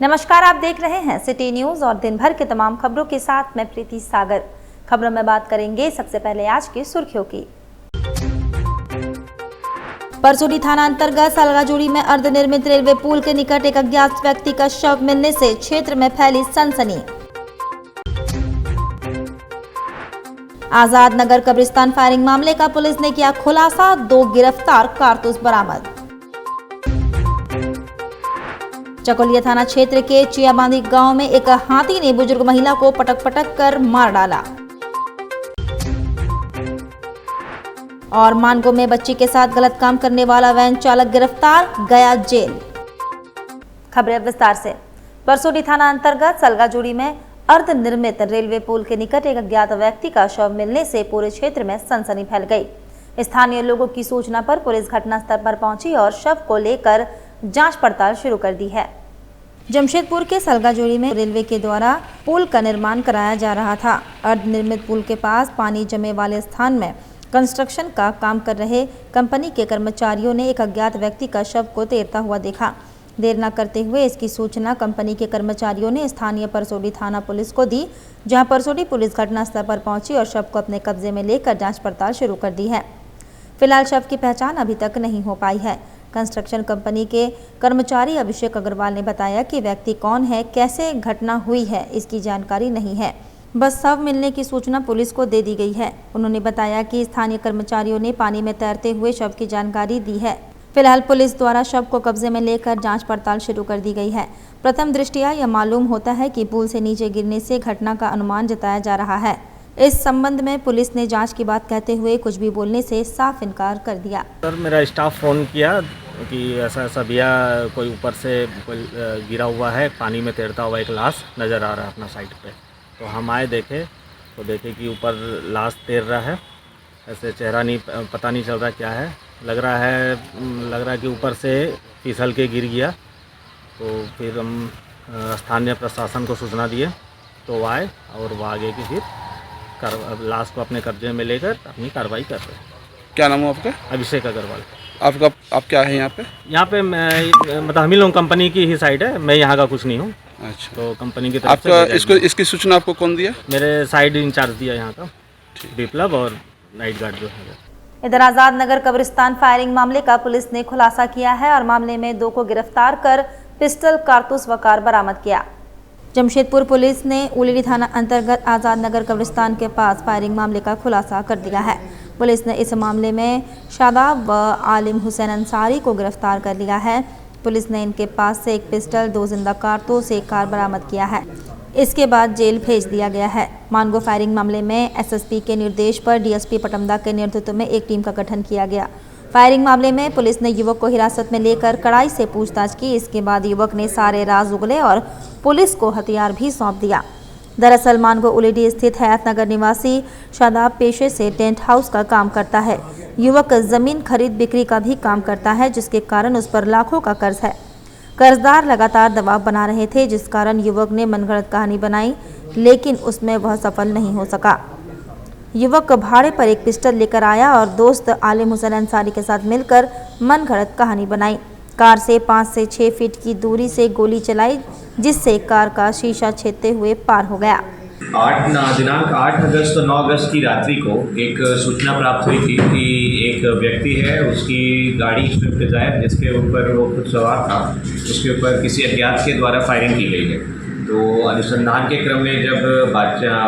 नमस्कार, आप देख रहे हैं सिटी न्यूज और दिन भर के तमाम खबरों के साथ मैं प्रीति सागर। खबरों में बात करेंगे सबसे पहले आज की सुर्खियों की। परसोडी थाना अंतर्गत सलगाजोड़ी में अर्धनिर्मित रेलवे पुल के निकट एक अज्ञात व्यक्ति का शव मिलने से क्षेत्र में फैली सनसनी। आजाद नगर कब्रिस्तान फायरिंग मामले का पुलिस ने किया खुलासा, 2 गिरफ्तार कारतूस बरामद। चकोलिया थाना क्षेत्र के चियाबांधी गांव में एक हाथी ने बुजुर्ग महिला को पटक कर मार डाला। और मानगो में बच्ची के साथ गलत काम करने वाला वैन चालक गिरफ्तार, गया जेल। खबरें विस्तार से। परसोडी थाना अंतर्गत सलगाजोड़ी में अर्धनिर्मित रेलवे पुल के निकट एक अज्ञात व्यक्ति का शव मिलने से पूरे क्षेत्र में सनसनी फैल गई। स्थानीय लोगों की सूचना पर पुलिस घटनास्थल पर पहुंची और शव को लेकर जांच पड़ताल शुरू कर दी है। जमशेदपुर के सलगाजोड़ी में रेलवे के द्वारा पुल का निर्माण कराया जा रहा था। अर्धनिर्मित पुल के पास पानी जमे वाले स्थान में कंस्ट्रक्शन का काम कर रहे कंपनी के कर्मचारियों ने एक अज्ञात व्यक्ति का शव को तैरता हुआ देखा। देर न करते हुए इसकी सूचना कंपनी के कर्मचारियों ने स्थानीय परसोडी थाना पुलिस को दी, जहां परसोडी पुलिस घटनास्थल पर पहुंची और शव को अपने कब्जे में लेकर जांच पड़ताल शुरू कर दी है। फिलहाल शव की पहचान अभी तक नहीं हो पाई है। कंस्ट्रक्शन कंपनी के कर्मचारी अभिषेक अग्रवाल ने बताया कि व्यक्ति कौन है, कैसे घटना हुई है, इसकी जानकारी नहीं है। बस शव मिलने की सूचना पुलिस को दे दी गई है। उन्होंने बताया कि स्थानीय कर्मचारियों ने पानी में तैरते हुए शव की जानकारी दी है। फिलहाल पुलिस द्वारा शव को कब्जे में लेकर जांच पड़ताल शुरू कर दी गई है। प्रथम दृष्टया यह मालूम होता है कि पुल से नीचे गिरने से घटना का अनुमान जताया जा रहा है। इस संबंध में पुलिस ने जांच की बात कहते हुए कुछ भी बोलने से साफ इनकार कर दिया। सर, मेरा स्टाफ फ़ोन किया कि ऐसा भैया कोई ऊपर से कोई गिरा हुआ है, पानी में तैरता हुआ एक लाश नज़र आ रहा है अपना साइड पे। तो हम आए देखे कि ऊपर लाश तैर रहा है। ऐसे चेहरा नहीं पता नहीं चल रहा क्या है। लग रहा है कि ऊपर से फिसल के गिर गया। तो फिर हम स्थानीय प्रशासन को सूचना दिए तो आए और वो आगे की फिर लाश को अपने कब्जे में लेकर अपनी कार्रवाई कर रहे हैं। क्या नाम है आपका? अभिषेक अग्रवाल। आप क्या है यहाँ पे? यहाँ पे मतलब हम ही लोग कंपनी की ही साइड है, मैं यहाँ का कुछ नहीं हूँ। अच्छा, तो कंपनी की तरफ आपका से इसकी सूचना आपको कौन दिया? मेरे साइड इंचार्ज दिया यहाँ का, विप्लव और नाइट गार्ड जो है। इधर आजाद नगर कब्रिस्तान फायरिंग मामले का पुलिस ने खुलासा किया है और मामले में 2 को गिरफ्तार कर पिस्टल, कारतूस व कार बरामद किया। जमशेदपुर पुलिस ने उलेरी थाना अंतर्गत आजाद नगर कब्रिस्तान के पास फायरिंग मामले का खुलासा कर दिया है। पुलिस ने इस मामले में शादाब व आलिम हुसैन अंसारी को गिरफ्तार कर लिया है। पुलिस ने इनके पास से एक पिस्टल, 2 जिंदा कारतूस, एक कार बरामद किया है। इसके बाद जेल भेज दिया गया है। मानगो फायरिंग मामले में एसएसपी के निर्देश पर डीएसपी पटमदा के नेतृत्व में एक टीम का गठन किया गया। फायरिंग मामले में पुलिस ने युवक को हिरासत में लेकर कड़ाई से पूछताछ की। इसके बाद युवक ने सारे राज उगले और पुलिस को हथियार भी सौंप दिया। दरअसल मानगो उलेडी स्थित हयात नगर निवासी शादाब पेशे से टेंट हाउस का काम करता है। युवक जमीन खरीद बिक्री का भी काम करता है, जिसके कारण उस पर लाखों का कर्ज है। कर्जदार लगातार दबाव बना रहे थे, जिस कारण युवक ने मनगढ़ंत कहानी बनाई, लेकिन उसमें वह सफल नहीं हो सका। युवक भाड़े पर एक पिस्टल लेकर आया और दोस्त आलिम हुसैन अंसारी के साथ मिलकर मनगढ़ंत कहानी बनाई। कार से 5 से 6 फीट की दूरी से गोली चलाई, जिससे कार का शीशा छेदते हुए पार हो गया। दिनांक 8 अगस्त और 9 अगस्त की रात्रि को एक सूचना प्राप्त हुई थी कि एक व्यक्ति है, उसकी गाड़ी स्विफ्ट डिजायर जिसके ऊपर वो खुद सवार था, उसके ऊपर किसी अज्ञात के द्वारा फायरिंग की गई है। तो अनुसंधान के क्रम में जब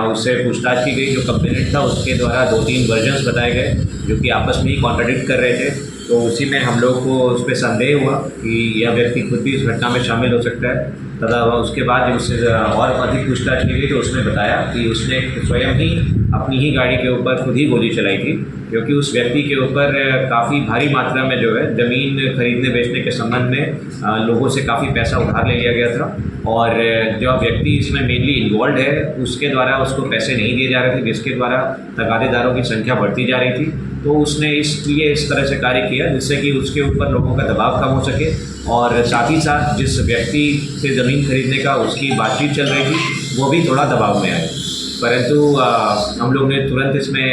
उससे पूछताछ की गई, जो कंप्लेनेंट था उसके द्वारा 2-3 वर्जन्स बताए गए जो कि आपस में ही कॉन्ट्राडिक्ट कर रहे थे। तो उसी में हम लोग को उस पर संदेह हुआ कि यह व्यक्ति खुद भी इस घटना में शामिल हो सकता है। तथा उसके बाद जब उससे और अधिक पूछताछ की गई तो उसने बताया कि उसने स्वयं ही अपनी ही गाड़ी के ऊपर खुद ही गोली चलाई थी, क्योंकि उस व्यक्ति के ऊपर काफ़ी भारी मात्रा में जो है ज़मीन खरीदने बेचने के संबंध में लोगों से काफ़ी पैसा उधार ले लिया गया था। और जो व्यक्ति इसमें मेनली इन्वॉल्व है उसके द्वारा उसको पैसे नहीं दिए जा रहे थे, जिसके द्वारा तगादेदारों की संख्या बढ़ती जा रही थी। तो उसने इसलिए इस तरह से कार्य किया जिससे कि उसके ऊपर लोगों का दबाव कम हो सके, और साथ ही साथ जिस व्यक्ति से ज़मीन खरीदने का उसकी बातचीत चल रही थी वो भी थोड़ा दबाव में आए। परंतु हम लोग ने तुरंत इसमें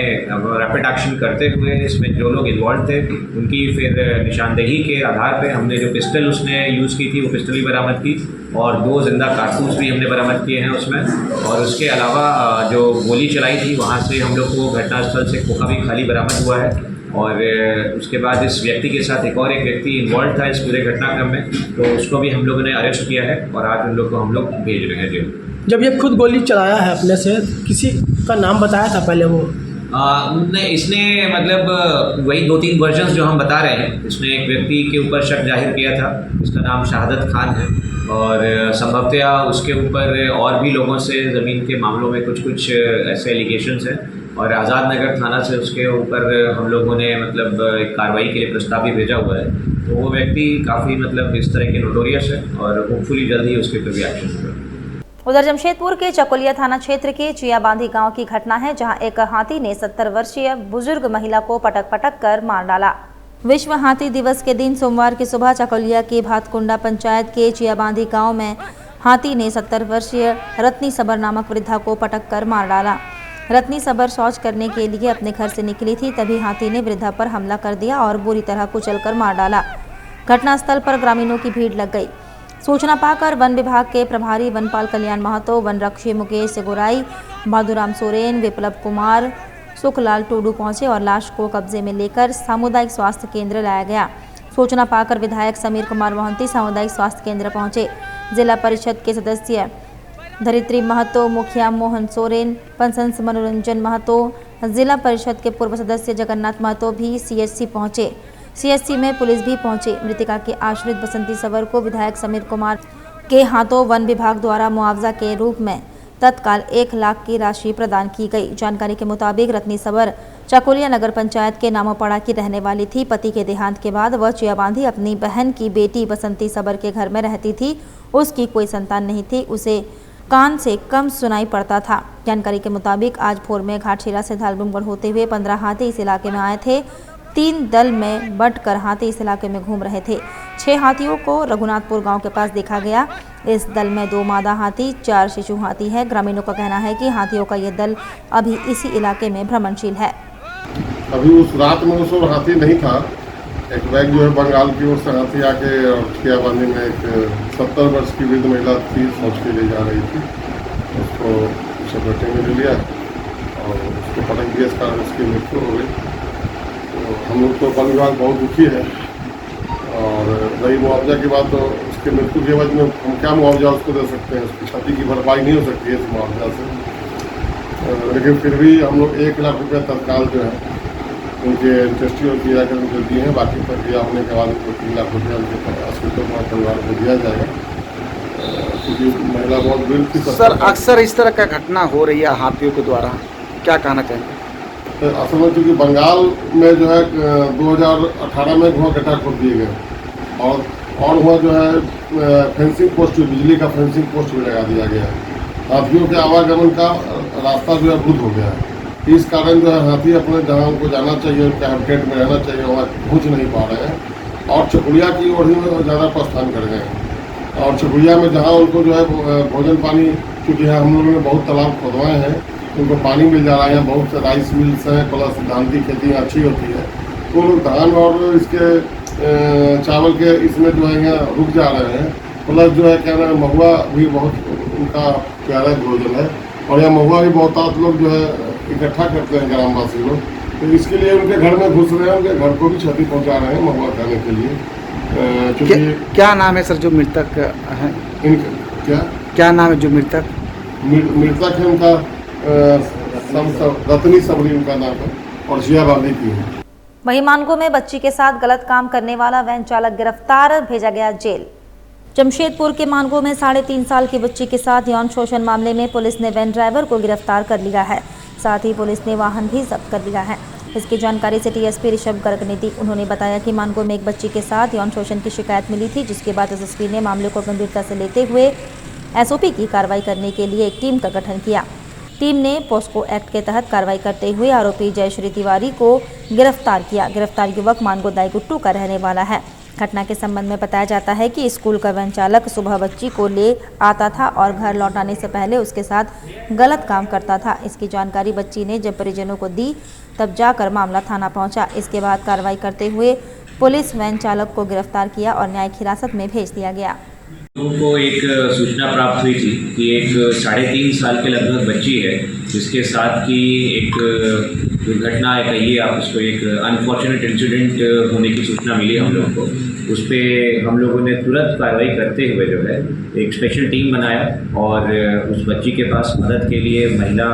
रैपिड एक्शन करते हुए इसमें जो लोग इन्वॉल्व थे उनकी फिर निशानदेही के आधार पे हमने जो पिस्टल उसने यूज़ की थी वो पिस्टल भी बरामद की और 2 जिंदा कारतूस भी हमने बरामद किए हैं उसमें। और उसके अलावा जो गोली चलाई थी वहाँ से हम लोग को घटनास्थल से खोखा भी खाली बरामद हुआ है। और उसके बाद इस व्यक्ति के साथ एक व्यक्ति इन्वॉल्व था इस पूरे घटनाक्रम में, तो उसको भी हम लोगों ने अरेस्ट किया है और आज उन लोग को हम लोग भेज रहे हैं जेल। जब ये खुद गोली चलाया है अपने से, किसी का नाम बताया था पहले वो? नहीं, इसने मतलब वही 2-3 वर्जन्स जो हम बता रहे हैं, इसने एक व्यक्ति के ऊपर शक जाहिर किया था, उसका नाम शहादत खान है और संभवतः उसके ऊपर और भी लोगों से ज़मीन के मामलों में कुछ ऐसे एलिगेशंस हैं और आज़ाद नगर थाना से उसके ऊपर हम लोगों ने मतलब एक कार्रवाई के लिए प्रस्ताव भी भेजा हुआ है। तो वो व्यक्ति काफ़ी मतलब इस तरह के नोटोरियस है और होपफुली जल्द ही उसके ऊपर भी एक्शन होगा। उधर जमशेदपुर के चकोलिया थाना क्षेत्र के चियाबांधी गांव की घटना है, जहां एक हाथी ने 70 वर्षीय बुजुर्ग महिला को पटक कर मार डाला। विश्व हाथी दिवस के दिन सोमवार की सुबह चकोलिया के भातकुंडा पंचायत के चियाबांधी गांव में हाथी ने 70 वर्षीय रत्नी सबर नामक वृद्धा को पटक कर मार डाला। रत्नी सबर शौच करने के लिए अपने घर से निकली थी, तभी हाथी ने वृद्धा पर हमला कर दिया और बुरी तरह कुचलकर मार डाला। घटनास्थल पर ग्रामीणों की भीड़ लग गई। सूचना पाकर वन विभाग के प्रभारी वनपाल कल्याण महतो, वन रक्षी मुकेश गुराई, माधुराम सोरेन, विप्लव कुमार, सुखलाल टूडू पहुंचे और लाश को कब्जे में लेकर सामुदायिक स्वास्थ्य केंद्र लाया गया। सूचना पाकर विधायक समीर कुमार मोहंती सामुदायिक स्वास्थ्य केंद्र पहुंचे। जिला परिषद के सदस्य धरित्री महतो, मुखिया मोहन सोरेन, पंचंस मनोरंजन महतो, जिला परिषद के पूर्व सदस्य जगन्नाथ महतो भी सीएचसी पहुंचे। सीएचसी में पुलिस भी पहुंची। मृतिका के आश्रित बसंती सबर को विधायक समीर कुमार के हाथों वन विभाग द्वारा मुआवजा के रूप में तत्काल 1 लाख की राशि प्रदान की गई। जानकारी के मुताबिक रत्नी सबर चकोलिया नगर पंचायत के नामोपड़ा की रहने वाली थी। पति के देहांत के बाद वह चियाबांधी अपनी बहन की बेटी बसंती सबर के घर में रहती थी। उसकी कोई संतान नहीं थी, उसे कान से कम सुनाई पड़ता था। जानकारी के मुताबिक आज भोर में घाटशिला से धालबुमगढ़ होते हुए 15 हाथी इस इलाके में आए थे। 3 दल में बंटकर हाथी इस इलाके में घूम रहे थे। 6 हाथियों को रघुनाथपुर गांव के पास देखा गया। इस दल में 2 मादा हाथी, 4 शिशु हाथी है। ग्रामीणों का कहना है कि हाथियों का यह दल अभी इसी इलाके में भ्रमणशील है। अभी उस रात में उस हाथी नहीं था। एक बैग जो है बंगाल की ओर से हाथी आके चियाबांधी में एक 70 वर्ष की वृद्ध महिला थी, सोच के ले जा रही थी। उसको चपेटे में ले लिया और उसको पटक दिया, इस कारण उसकी मृत्यु हो गई। तो हम लोग तो वन विभाग बहुत दुखी है और रही मुआवजा की बात, तो उसकी मृत्यु के बाद में हम क्या मुआवजा उसको दे सकते हैं? उसकी क्षति की भरपाई नहीं हो सकती है इस मुआवजा से। लेकिन फिर भी हम लोग 1 लाख रुपये तत्काल जो है उनके रजिस्ट्री और किया कर उनको दिए हैं। बाकी प्रक्रिया होने के बाद उनको 3 लाख रुपया उनके अस्पताल परिवार को दिया जाएगा, क्योंकि महिला बहुत वृद्ध थी। सर, अक्सर इस तरह का घटना हो रही है हाथियों के द्वारा, क्या कहना चाहेंगे? असल में चूँकि बंगाल में जो है 2018 में धुआं गड्ढा खोद दिए गए और वहाँ जो है फेंसिंग पोस्ट, बिजली का फेंसिंग पोस्ट भी लगा दिया गया है। हाथियों के आवागमन का रास्ता जो है अवरुद्ध हो गया है। इस कारण जो है हाथी अपने जहाँ उनको जाना चाहिए, उनके हैबिटेट में रहना चाहिए, वहाँ पहुँच नहीं पा रहे हैं और चकुलिया की ओर ही ज़्यादा प्रस्थान कर गए हैं। और चकुलिया में जहाँ उनको जो है भोजन पानी, क्योंकि यहाँ हम लोगों ने बहुत तालाब खोदवाए हैं, उनको पानी मिल जा रहा है। यहाँ बहुत से राइस मिल्स हैं, प्लस धान की खेती अच्छी होती है। तो लोग धान और इसके चावल के इसमें जो है यहाँ रुक जा रहे हैं। प्लस जो है क्या नाम, महुआ भी बहुत उनका प्यारा भोजन है और यहाँ महुआ भी बहुत लोग जो है इकट्ठा करते हैं ग्रामवासी लोग। तो इसके लिए उनके घर में घुस रहे हैं, उनके घर को भी क्षति पहुंचा रहे हैं महुआ खाने के लिए। क्योंकि क्या नाम है सर जो मृतक हैं? इनका क्या नाम है जो मृतक है? उनका रत्नी सबरी उनका नाम है और चियाबांधी की है। वहीं मानगो में बच्ची के साथ गलत काम करने वाला वैन चालक गिरफ्तार, भेजा गया जेल। जमशेदपुर के मानगो में 3.5 साल की बच्ची के साथ यौन शोषण मामले में पुलिस ने वैन ड्राइवर को गिरफ्तार कर लिया है। साथ ही पुलिस ने वाहन भी जब्त कर लिया है। इसकी जानकारी सिटी एसपी ऋषभ गर्ग ने दी। उन्होंने बताया कि मानगो में एक बच्ची के साथ यौन शोषण की शिकायत मिली थी, जिसके बाद एसएसपी ने मामले को गंभीरता से लेते हुए एसओपी की कार्रवाई करने के लिए एक टीम का गठन किया। टीम ने पोस्को एक्ट के तहत कार्रवाई करते हुए आरोपी जयश्री तिवारी को गिरफ्तार किया। गिरफ्तार युवक मानगो दाईगुट्टू का रहने वाला है। घटना के संबंध में बताया जाता है कि स्कूल का वैन चालक सुबह बच्ची को ले आता था और घर लौटाने से पहले उसके साथ गलत काम करता था। इसकी जानकारी बच्ची ने जब परिजनों को दी तब जाकर मामला थाना पहुंचा। इसके बाद कार्रवाई करते हुए पुलिस वैन चालक को गिरफ्तार किया और न्यायिक हिरासत में भेज दिया गया। लोगों को एक सूचना प्राप्त हुई थी कि एक 3.5 साल के लगभग बच्ची है जिसके साथ की एक दुर्घटना कहिए आप उसको, एक अनफॉर्चुनेट इंसिडेंट होने की सूचना मिली हम लोगों को। उस पर हम लोगों ने तुरंत कार्रवाई करते हुए जो है एक स्पेशल टीम बनाया और उस बच्ची के पास मदद के लिए महिला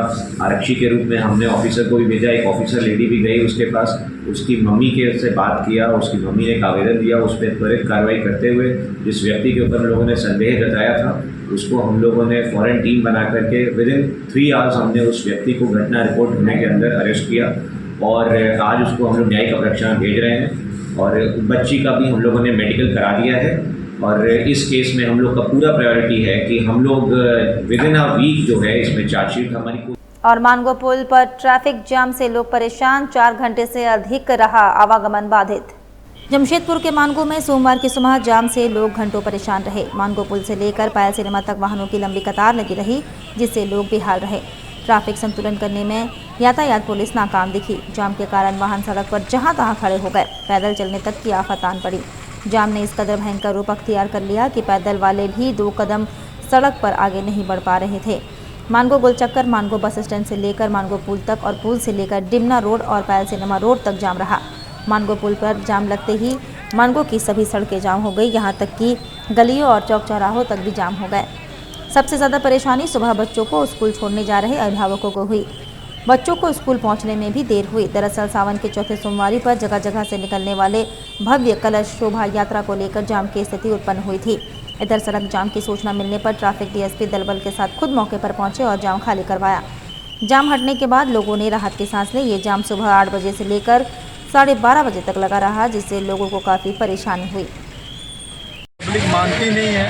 आरक्षी के रूप में हमने ऑफिसर को भी भेजा। एक ऑफिसर लेडी भी गई उसके पास, उसकी मम्मी के से बात किया, उसकी मम्मी ने एक आवेदन दिया। उस पर त्वरित कार्रवाई करते हुए जिस व्यक्ति के ऊपर हम लोगों ने संदेह जताया था उसको हम लोगों ने फॉरेन टीम बना करके विदिन 3 आवर्स हमने उस व्यक्ति को घटना रिपोर्ट होने के अंदर अरेस्ट किया और आज उसको हम लोग न्यायिक अपरक्षण में भेज रहे हैं। और बच्ची का भी हम लोगों ने मेडिकल करा दिया है और इस केस में हम लोग का पूरा प्रायोरिटी है कि हम लोग विदिन अ वीक जो है इसमें चार्जशीट हमारी। और मानगो पुल पर ट्रैफिक जाम से लोग परेशान, 4 घंटे से अधिक रहा आवागमन बाधित। जमशेदपुर के मानगो में सोमवार की सुबह जाम से लोग घंटों परेशान रहे। मानगो पुल से लेकर पायल सिनेमा तक वाहनों की लंबी कतार लगी रही जिससे लोग बेहाल रहे। ट्रैफिक संतुलन करने में यातायात पुलिस नाकाम दिखी। जाम के कारण वाहन सड़क पर जहां तहां खड़े हो गए। पैदल चलने तक की आफत आन पड़ी। जाम ने इस कदर भयंकर रूप अख्तियार कर लिया कि पैदल वाले भी 2 कदम सड़क पर आगे नहीं बढ़ पा रहे थे। मानगो गोलचक्कर, मानगो बस स्टैंड से लेकर मानगो पुल तक और पुल से लेकर डिमना रोड और पायल सिनेमा रोड तक जाम रहा। मानगो पुल पर जाम लगते ही मानगो की सभी सड़कें जाम हो गई, यहाँ तक कि गलियों और चौक चौराहों तक भी जाम हो गए। सबसे ज़्यादा परेशानी सुबह बच्चों को स्कूल छोड़ने जा रहे अभिभावकों को हुई। बच्चों को स्कूल पहुंचने में भी देर हुई। दरअसल सावन के चौथे सोमवारी पर जगह जगह से निकलने वाले भव्य कलश शोभा यात्रा को लेकर जाम की स्थिति उत्पन्न हुई थी। इधर सड़क जाम की सूचना मिलने पर ट्रैफिक डीएसपी दलबल के साथ खुद मौके पर पहुंचे और जाम खाली करवाया। जाम हटने के बाद लोगों ने राहत की सांस ली। ये जाम सुबह 8 बजे से लेकर 12:30 बजे तक लगा रहा जिससे लोगों को काफ़ी परेशानी हुई। पब्लिक मानती नहीं है,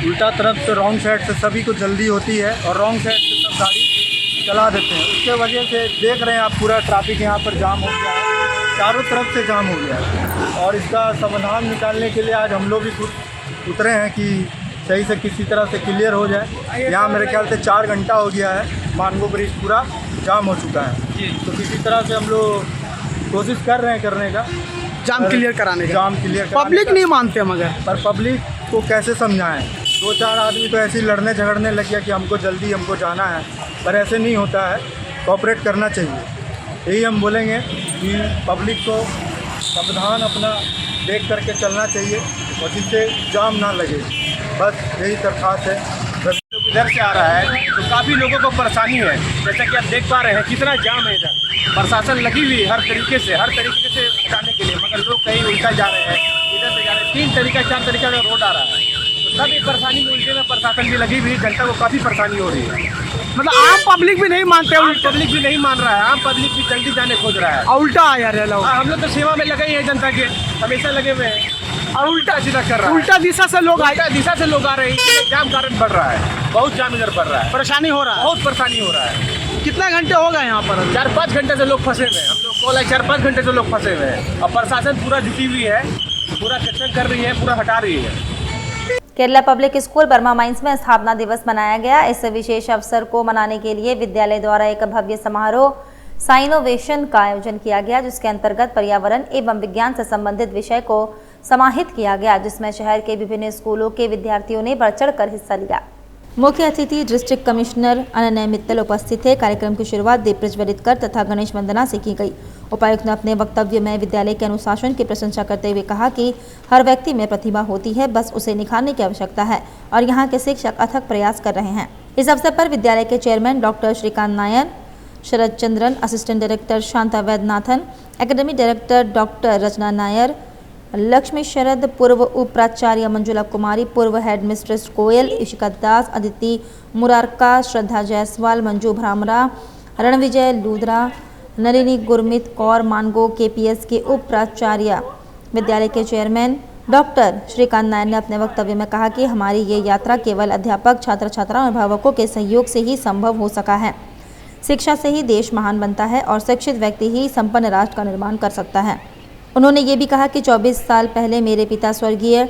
उल्टा तरफ से रॉन्ग साइड से सभी को जल्दी होती है और रॉन्ग साइड से सब गाड़ी चला देते हैं। उसके वजह से देख रहे हैं आप पूरा ट्रैफिक यहाँ पर जाम हो गया है, चारों तरफ से जाम हो गया है। और इसका समाधान निकालने के लिए आज हम लोग भी खुद उतरे हैं कि सही से किसी तरह से क्लियर हो जाए। यहाँ मेरे ख्याल से 4 घंटा हो गया है, मानगो ब्रिज पूरा जाम हो चुका है। तो किसी तरह से हम लोग कोशिश कर रहे हैं करने का, जाम क्लियर कराने का। जाम क्लियर पब्लिक नहीं मानते मगर, पर पब्लिक को कैसे समझाएं। 2-4 आदमी तो ऐसे ही लड़ने झगड़ने लग गया कि हमको जल्दी हमको जाना है, पर ऐसे नहीं होता है। कोऑपरेट करना चाहिए, यही हम बोलेंगे कि पब्लिक को सावधान अपना देख करके चलना चाहिए और जिससे जाम ना लगे, बस यही दरख्वास्त है। इधर से आ रहा है तो काफ़ी लोगों को परेशानी है। जैसा कि आप देख पा रहे हैं कितना जाम है इधर। प्रशासन लगी हुई है हर तरीके से हटाने के लिए, मगर लोग कहीं उल्टा जा रहे हैं, इधर से जा रहे हैं। 3 तरीका 4 तरीका का रोड आ रहा है, तो सब एक परेशानी में उल्टे में प्रशासन भी लगी हुई है। जनता को काफ़ी परेशानी हो रही है। मतलब आम पब्लिक भी नहीं मानते, पब्लिक भी नहीं मान रहा है, आम पब्लिक भी जल्दी जाने खोज रहा है। उल्टा आया रहे लोग। हम लोग तो सेवा में लगे ही हैं, जनता के हमेशा लगे हुए हैं और उल्टा सीधा कर रहा है। उल्टा दिशा से लोग आए, उल्टा दिशा से लोग आ रहे हैं, इसलिए जाम कारण बढ़ रहा है। बहुत जाम इधर बढ़ रहा है, परेशानी हो रहा है, बहुत परेशानी हो रहा है। कितना घंटे हो गए यहाँ पर? 4-5 घंटे से लोग फंसे हुए हैं। हम लोग कॉल है 4-5 घंटे से लोग फंसे हुए हैं और प्रशासन पूरा जुटी हुई है, पूरा चेकिंग कर रही है, पूरा हटा रही है। Kerala public school Burma mines में स्थापना दिवस मनाया गया। इस विशेष अवसर को मनाने के लिए विद्यालय द्वारा एक भव्य समारोह साइनोवेशन का आयोजन किया गया, जिसके अंतर्गत पर्यावरण एवं विज्ञान से संबंधित विषय को समाहित किया गया, जिसमें शहर के विभिन्न स्कूलों के विद्यार्थियों ने बढ़ चढ़कर हिस्सा लिया। मुख्य अतिथि डिस्ट्रिक्ट कमिश्नर अनन्य मित्तल उपस्थित थे। कार्यक्रम की शुरुआत दीप प्रज्वलित कर तथा गणेश वंदना से की गई। उपायुक्त ने अपने वक्तव्य में विद्यालय के अनुशासन की प्रशंसा करते हुए कहा कि हर व्यक्ति में प्रतिभा होती है, बस उसे निखारने की आवश्यकता है और यहाँ के शिक्षक अथक प्रयास कर रहे हैं। इस अवसर पर विद्यालय के chairman doctor Shrikant Nair, Sharad Chandran, assistant director Shanta Vaidyanathan, academy director doctor Rachna Nair, Lakshmi Sharad, पूर्व उप प्राचार्य मंजुला कुमारी, पूर्व headmistress Koyal, Ishika Das, Aditi Murarka, Shraddha Jaiswal, Manju Bhramara, Ranvijay Ludhra, Nalini Gurmeet Kaur, Mango KPS के उप प्राचार्य। विद्यालय के चेयरमैन डॉक्टर श्रीकांत नायर ने अपने वक्तव्य में कहा कि हमारी ये यात्रा केवल अध्यापक, छात्र छात्राओं और अभिभावकों के सहयोग से ही संभव हो सका है। शिक्षा से ही देश महान बनता है और शिक्षित व्यक्ति ही संपन्न राष्ट्र का निर्माण कर सकता है। उन्होंने ये भी कहा कि 24 साल पहले मेरे पिता स्वर्गीय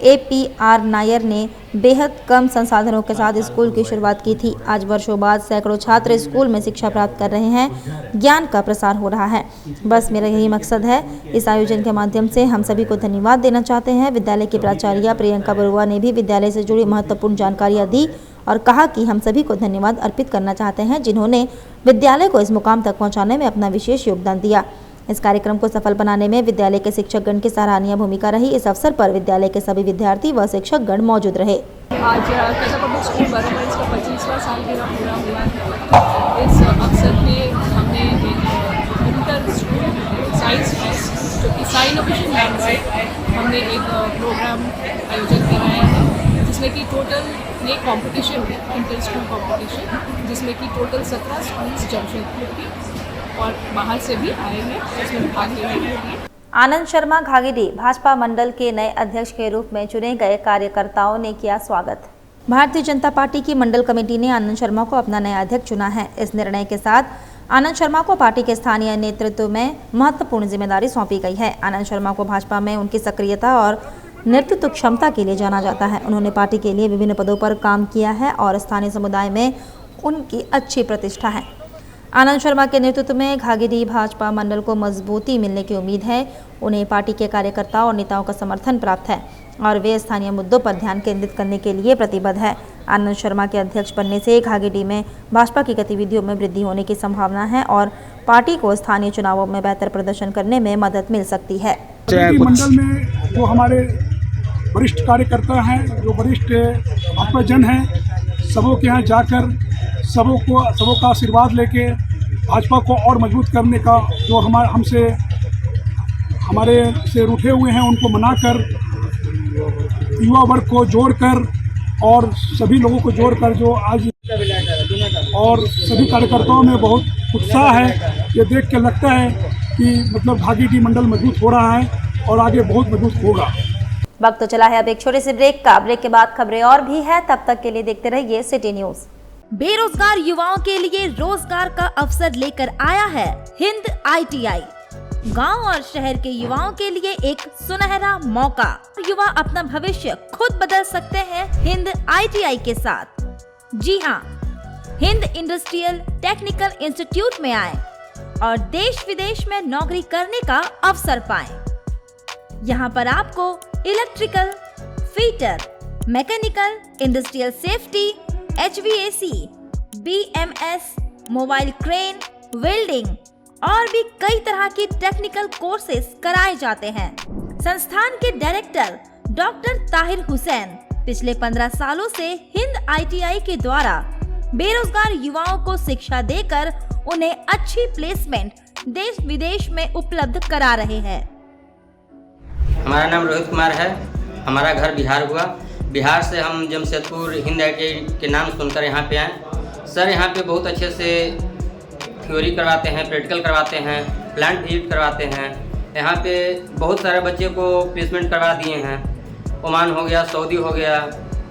APR नायर ने बेहद कम संसाधनों के साथ स्कूल की शुरुआत की थी। आज वर्षों बाद सैकड़ों छात्र स्कूल में शिक्षा प्राप्त कर रहे हैं, ज्ञान का प्रसार हो रहा है। बस मेरा यही मकसद है। इस आयोजन के माध्यम से हम सभी को धन्यवाद देना चाहते हैं। विद्यालय की प्राचार्य प्रियंका बरुआ ने भी विद्यालय से जुड़ी महत्वपूर्ण जानकारियाँ दी और कहा कि हम सभी को धन्यवाद अर्पित करना चाहते हैं, जिन्होंने विद्यालय को इस मुकाम तक पहुँचाने में अपना विशेष योगदान दिया। इस कार्यक्रम को सफल बनाने में विद्यालय के शिक्षकगण की सराहनीय भूमिका रही। इस अवसर पर विद्यालय के सभी विद्यार्थी व शिक्षकगण मौजूद रहे। आज कैसा पब्लिक स्कूल बरौनी इसका 25वां साल पूरा हुआ है। इस अवसर पे हमने इंटर स्कूल साइंस फेस्ट जो कि साई इनोवेशन लैंड से हमने एक प्रोग्राम आयोजन कराया है, जिसमें कि टोटल ये कंपटीशन है, इंटर स्कूल कंपटीशन, जिसमें कि टोटल 17 स्कूल्स जमशेदपुर की और बाहर से भी आए हैं, इसमें भाग लेने के लिए। आनंद शर्मा घागीडीह भाजपा मंडल के नए अध्यक्ष के रूप में चुने गए कार्यकर्ताओं ने किया स्वागत। भारतीय जनता पार्टी की मंडल कमेटी ने आनंद शर्मा को अपना नया अध्यक्ष चुना है। इस निर्णय के साथ आनंद शर्मा को पार्टी के स्थानीय नेतृत्व में महत्वपूर्ण जिम्मेदारी सौंपी गई है। आनंद शर्मा को भाजपा में उनकी सक्रियता और नेतृत्व क्षमता के लिए जाना जाता है। उन्होंने पार्टी के लिए विभिन्न पदों पर काम किया है और स्थानीय समुदाय में उनकी अच्छी प्रतिष्ठा है। आनंद शर्मा के नेतृत्व में घागीडीह भाजपा मंडल को मजबूती मिलने की उम्मीद है। उन्हें पार्टी के कार्यकर्ताओं और नेताओं का समर्थन प्राप्त है और वे स्थानीय मुद्दों पर ध्यान केंद्रित करने के लिए प्रतिबद्ध है। आनंद शर्मा के अध्यक्ष बनने से घागीडीह में भाजपा की गतिविधियों में वृद्धि होने की संभावना है और पार्टी को स्थानीय चुनावों में बेहतर प्रदर्शन करने में मदद मिल सकती है। मंडल में जो हमारे वरिष्ठ कार्यकर्ता हैं, जो वरिष्ठ भाजपा जन हैं, सबों के यहाँ जाकर सबों का आशीर्वाद लेके भाजपा को और मजबूत करने का जो हमारे से रूठे हुए हैं उनको मनाकर, युवा वर्ग को जोड़कर और सभी लोगों को जोड़कर जो आज और सभी कार्यकर्ताओं में बहुत उत्साह है। ये देख के लगता है कि मतलब घागीडीह मंडल मजबूत हो रहा है और आगे बहुत मजबूत होगा। वक्त तो चला है अब एक छोटे से ब्रेक का। ब्रेक के बाद खबरें और भी है, तब तक के लिए देखते रहिए सिटी न्यूज। बेरोजगार युवाओं के लिए रोजगार का अवसर लेकर आया है हिंद ITI। गांव और शहर के युवाओं के लिए एक सुनहरा मौका। युवा अपना भविष्य खुद बदल सकते हैं हिंद ITI के साथ। जी हां, हिंद इंडस्ट्रियल टेक्निकल इंस्टीट्यूट में आए और देश विदेश में नौकरी करने का अवसर पाएं। यहां पर आपको electrical, fitter, mechanical, industrial safety, HVAC, BMS, mobile crane, welding और भी कई तरह की टेक्निकल कोर्सेज कराए जाते हैं। संस्थान के डायरेक्टर डॉक्टर ताहिर हुसैन पिछले 15 सालों से हिंद ITI के द्वारा बेरोजगार युवाओं को शिक्षा देकर उन्हें अच्छी प्लेसमेंट देश विदेश में उपलब्ध करा रहे हैं। हमारा नाम रोहित कुमार है। हमारा घर बिहार हुआ। बिहार से हम जमशेदपुर हिंद ITI के नाम सुनकर यहाँ पे आए। सर यहाँ पे बहुत अच्छे से थ्योरी करवाते हैं, प्रैक्टिकल करवाते हैं, प्लांट विजिट करवाते हैं। यहाँ पे बहुत सारे बच्चे को प्लेसमेंट करवा दिए हैं। ओमान हो गया, सऊदी हो गया,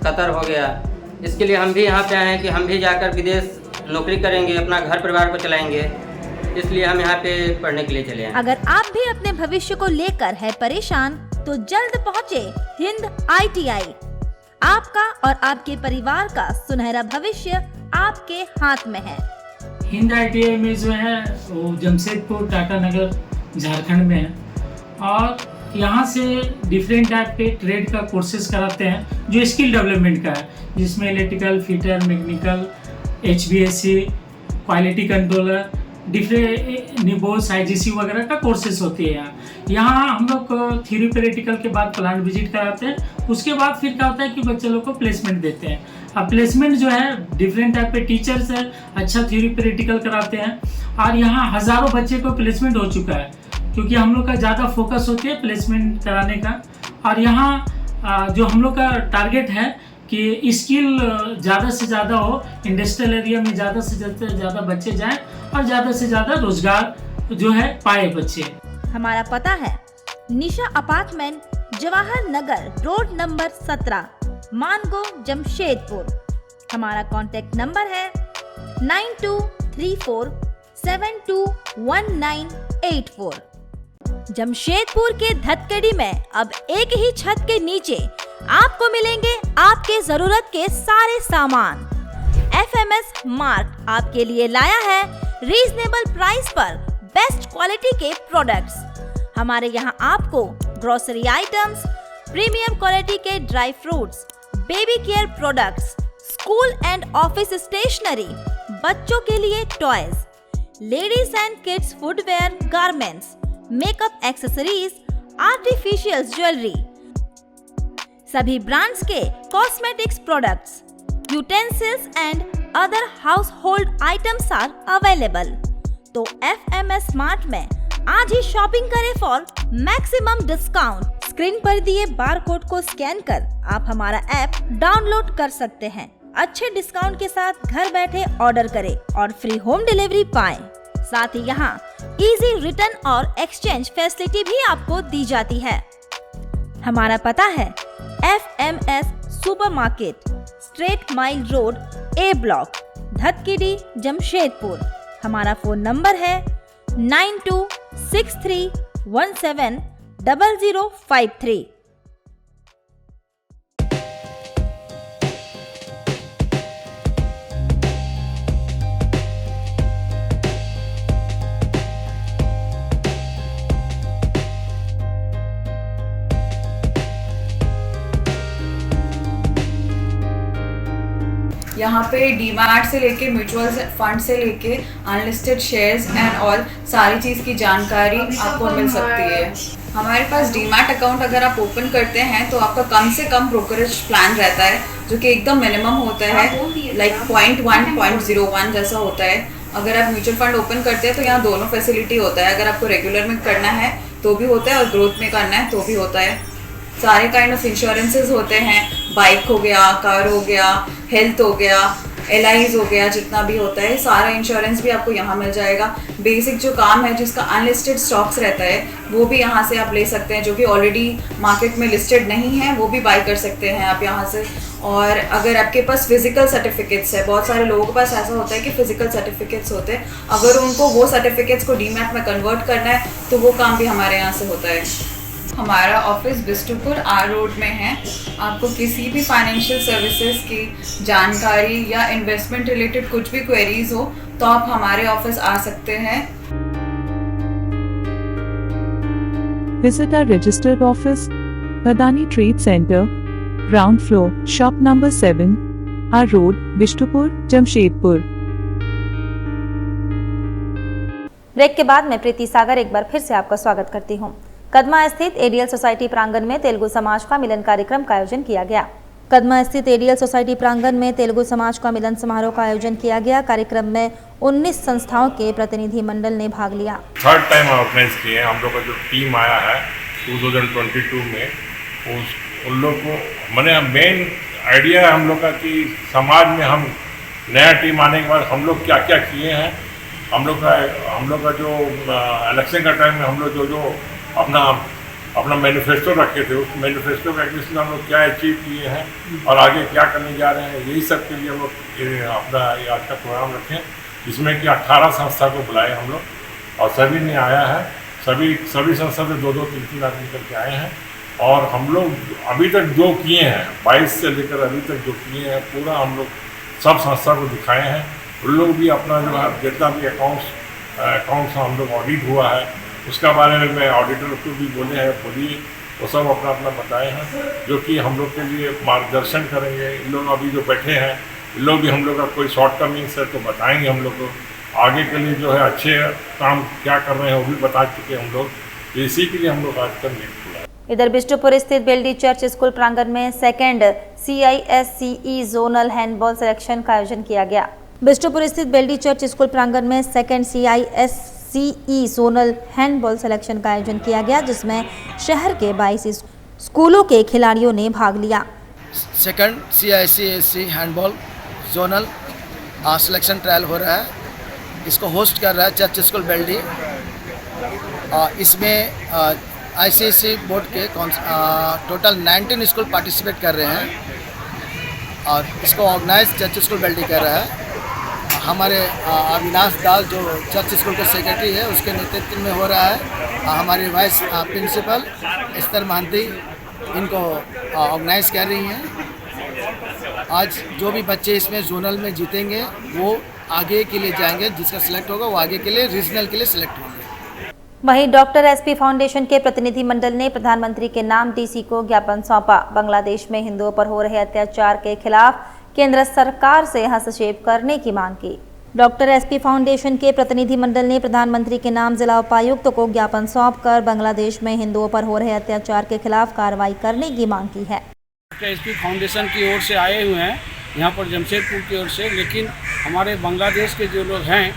कतर हो गया। इसके लिए हम भी यहाँ पे आए हैं कि हम भी जाकर विदेश नौकरी करेंगे, अपना घर परिवार को चलाएंगे। इसलिए हम यहाँ पे पढ़ने के लिए चले आए। अगर आप भी अपने भविष्य को लेकर है परेशान तो जल्द पहुँचे हिंद ITI। आपका और आपके परिवार का सुनहरा भविष्य आपके हाथ में है। हिंद ITI में जो है वो जमशेदपुर टाटा नगर झारखंड में है और यहाँ से डिफरेंट टाइप के ट्रेड का कोर्सेज कराते हैं जो स्किल डेवलपमेंट का है, जिसमें electrical, fitter, mechanical, HVAC, quality controller, different निबोस, IGC वगैरह का कोर्सेज होती है। यहाँ हम लोग थ्योरी प्रैक्टिकल के बाद प्लांट विजिट कराते हैं। उसके बाद फिर क्या होता है कि बच्चे लोग को प्लेसमेंट देते हैं। अब प्लेसमेंट जो है डिफरेंट टाइप के टीचर्स हैं, अच्छा थ्योरी प्रैक्टिकल कराते हैं और यहाँ हज़ारों बच्चे को प्लेसमेंट हो चुका है, क्योंकि हम लोग का ज़्यादा फोकस होती है प्लेसमेंट कराने का। और यहाँ जो हम लोग का टारगेट है कि स्किल ज़्यादा से ज़्यादा हो, इंडस्ट्रियल एरिया में ज़्यादा से ज़्यादा बच्चे जाएं और ज़्यादा से ज़्यादा रोजगार जो है पाए बच्चे। हमारा पता है निशा apartment, Jawahar Nagar road number 17, Mango, Jamshedpur. हमारा कॉन्टेक्ट नंबर है 9234721984। जमशेदपुर के धतकड़ी में अब एक ही छत के नीचे आपको मिलेंगे आपके जरूरत के सारे सामान। FMS मार्ट आपके लिए लाया है रीजनेबल प्राइस पर बेस्ट क्वालिटी के प्रोडक्ट्स। हमारे यहाँ आपको ग्रोसरी आइटम्स, प्रीमियम क्वालिटी के dry fruits, baby care products, school and office stationery, बच्चों के लिए toys, ladies and kids footwear, garments, makeup accessories, artificial jewellery, सभी ब्रांड्स के cosmetics products, utensils and other household items are available. तो FMS mart में आज ही shopping करें फॉर मैक्सिमम डिस्काउंट। स्क्रीन पर दिए बार कोड को स्कैन कर आप हमारा ऐप डाउनलोड कर सकते हैं। अच्छे डिस्काउंट के साथ घर बैठे ऑर्डर करें और फ्री होम डिलीवरी पाएं। साथ ही यहाँ इजी रिटर्न और एक्सचेंज फैसिलिटी भी आपको दी जाती है। हमारा पता है FMS supermarket, straight mile road, A block, Dhatkidih, Jamshedpur. हमारा फोन नंबर है 9263170053। यहाँ पे डीमैट से लेके म्यूचुअल फंड से लेके अनलिस्टेड शेयर्स एंड ऑल सारी चीज़ की जानकारी आपको मिल सकती है। हमारे पास डीमैट अकाउंट अगर आप ओपन करते हैं तो आपका कम से कम ब्रोकरेज प्लान रहता है जो कि एकदम मिनिमम होता है, लाइक 0.1, 0.01 जैसा होता है। अगर आप म्यूचुअल फंड ओपन करते हैं तो यहाँ दोनों फैसिलिटी होता है। अगर आपको रेगुलर में करना है तो भी होता है और ग्रोथ में करना है तो भी होता है। सारे काइंड ऑफ इंश्योरेंसेज होते हैं, बाइक हो गया, कार हो गया, हेल्थ हो गया, LIs हो गया, जितना भी होता है सारा इंश्योरेंस भी आपको यहाँ मिल जाएगा। बेसिक जो काम है जिसका अनलिस्टेड स्टॉक्स रहता है वो भी यहाँ से आप ले सकते हैं, जो कि ऑलरेडी मार्केट में लिस्टेड नहीं है वो भी बाई कर सकते हैं आप यहाँ से। और अगर आपके पास फिजिकल सर्टिफिकेट्स है, बहुत सारे लोगों के पास ऐसा होता है कि फिजिकल सर्टिफिकेट्स होते हैं, अगर उनको वो सर्टिफिकेट्स को डीमैट में कन्वर्ट करना है तो वो काम भी हमारे यहाँ से होता है। हमारा ऑफिस बिष्टुपुर R रोड में है। आपको किसी भी फाइनेंशियल सर्विसेज की जानकारी या इन्वेस्टमेंट रिलेटेड कुछ भी क्वेरीज हो तो आप हमारे ऑफिस आ सकते हैं। Visit our registered office, Badani Trade Center, ground floor, shop number 7, R Road, Bishtupur, Jamshedpur। Break के बाद मैं प्रीति सागर एक बार फिर से आपका स्वागत करती हूं। कदमा स्थित एडीएल सोसाइटी प्रांगण में तेलुगु समाज का मिलन कार्यक्रम का आयोजन किया गया। कदमा स्थित एडीएल सोसाइटी प्रांगण में तेलुगु समाज का मिलन समारोह का आयोजन किया गया। कार्यक्रम में 19 संस्थाओं के प्रतिनिधि मंडल ने भाग लिया। थर्ड टाइम ऑर्गेनाइज किए हम लोग का जो टीम आया है 2022 में, उन लोग को मैंने मेन आइडिया है हम लोग का कि समाज में हम नया टीम आने के बाद हम लोग क्या क्या किए हैं। हम लोग का जो इलेक्शन का टाइम में हम लोग जो अपना मैनिफेस्टो रखे थे, उस मैनिफेस्टो का एटलीस्ट हम लोग क्या अचीव किए हैं और आगे क्या करने जा रहे हैं, यही सब के लिए हम लोग अपना आज का प्रोग्राम रखें, जिसमें कि 18 संस्था को बुलाए हम लोग और सभी ने आया है। सभी संस्था से 2-2, 3-3 आदमी करके आए हैं और हम लोग अभी तक जो किए हैं 22 से लेकर अभी तक जो किए हैं पूरा हम लोग सब संस्था को दिखाए हैं। उन लोग भी अपना जो है जितना भी अकाउंट्स हम लोग ऑडिट हुआ है उसका बारे में ऑडिटर को भी बोलिए वो सब अपना अपना बताए हैं, जो कि हम लोग के लिए मार्गदर्शन करेंगे। इन लोग अभी जो बैठे हैं इन लोग भी हम लोग का कोई शॉर्टकमिंग्स है तो बताएंगे हम लोग को, आगे के लिए जो है अच्छे काम क्या कर रहे हैं वो भी बता चुके हम लोग, इसी के लिए हम लोग आज कर मीट हुआ। इधर बिष्टुपुर स्थित बेल्डी चर्च स्कूल प्रांगण में 2nd CISCE zonal handball selection का आयोजन किया गया। बिष्टुपुर स्थित बेल्डी चर्च स्कूल प्रांगण में 2nd CISCE zonal handball selection का आयोजन किया गया, जिसमें शहर के 22 स्कूलों के खिलाड़ियों ने भाग लिया। 2nd CISCE handball zonal selection trial हो रहा है। इसको होस्ट कर रहा है चर्च स्कूल बेल्डी। इसमें ICSE बोर्ड के टोटल 19 स्कूल पार्टिसिपेट कर रहे हैं और इसको ऑर्गेनाइज चर्च स्कूल बेल्डी कर रहा है। हमारे अविनाश दास जो चर्च स्कूल के सेक्रेटरी है उसके नेतृत्व में हो रहा है। हमारी वाइस प्रिंसिपल एस्तर महंती इनको ऑर्गेनाइज कर रही हैं। आज जो भी बच्चे इसमें जोनल में जीतेंगे वो आगे के लिए जाएंगे, जिसका सिलेक्ट होगा वो आगे के लिए रीजनल के लिए सिलेक्ट होंगे। वहीं डॉक्टर एसपी फाउंडेशन के प्रतिनिधि मंडल ने प्रधानमंत्री के नाम डीसी को ज्ञापन सौंपा। बांग्लादेश में हिंदुओं पर हो रहे अत्याचार के खिलाफ केंद्र सरकार से हस्तक्षेप करने की मांग की। डॉक्टर एसपी फाउंडेशन के प्रतिनिधि मंडल ने प्रधानमंत्री के नाम जिला उपायुक्त को ज्ञापन सौंपकर बांग्लादेश में हिंदुओं पर हो रहे अत्याचार के खिलाफ कार्रवाई करने की मांग की है। डॉक्टर एसपी फाउंडेशन की ओर से आए हुए हैं यहाँ पर जमशेदपुर की ओर से, लेकिन हमारे बांग्लादेश के जो लोग हैं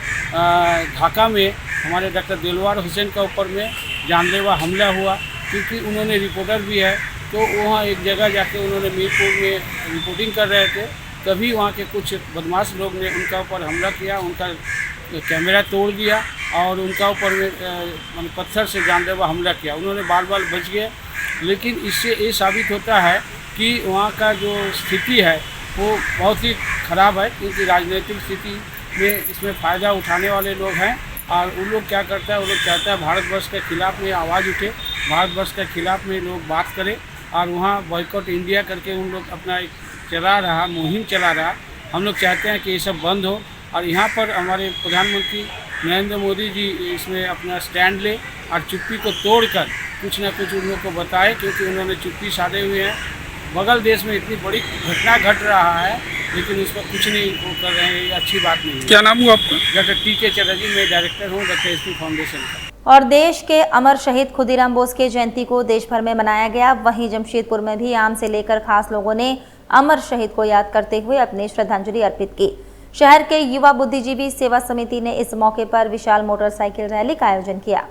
ढाका में हमारे डॉक्टर दिलवार हुसैन का ऊपर में जानलेवा हमला हुआ, क्योंकि उन्होंने रिपोर्टर भी है, तो वहाँ एक जगह जाके उन्होंने मीरपुर में रिपोर्टिंग कर रहे थे, तभी वहाँ के कुछ बदमाश लोग ने उनका ऊपर हमला किया, उनका कैमरा तोड़ दिया और उनका ऊपर में पत्थर से जानलेवा हमला किया। उन्होंने बाल बाल बच गए, लेकिन इससे ये साबित होता है कि वहाँ का जो स्थिति है वो बहुत ही ख़राब है, क्योंकि राजनीतिक स्थिति में इसमें फ़ायदा उठाने वाले लोग हैं। और उन लोग क्या करता है, वो लोग चाहता है भारतवर्ष के खिलाफ़ में आवाज़ उठे, भारतवर्ष के खिलाफ़ में लोग बात करें, और वहाँ बॉयकॉट इंडिया करके उन लोग अपना एक मुहिम चला रहा। हम लोग चाहते हैं कि ये सब बंद हो, और यहाँ पर हमारे प्रधानमंत्री नरेंद्र मोदी जी इसमें अपना स्टैंड ले और चुप्पी को तोड़कर कुछ ना कुछ उन लोग को बताए, क्योंकि उन्होंने चुप्पी साधे हुए हैं। बगल देश में इतनी बड़ी घटना घट रहा है, लेकिन उस पर कुछ नहीं वो कर रहे हैं, ये अच्छी बात नहीं है। क्या नाम हुआ आपका? Doctor TK. चटर्जी, मैं डायरेक्टर हूँ डॉक्टर एसपी फाउंडेशन का। और देश के अमर शहीद खुदीराम बोस के जयंती को देश भर में मनाया गया। वहीं जमशेदपुर में भी आम से लेकर खास लोगों ने अमर शहीद को याद करते हुए अपनी श्रद्धांजलि अर्पित की। शहर के युवा बुद्धिजीवी सेवा समिति ने इस मौके पर विशाल मोटरसाइकिल रैली का आयोजन किया।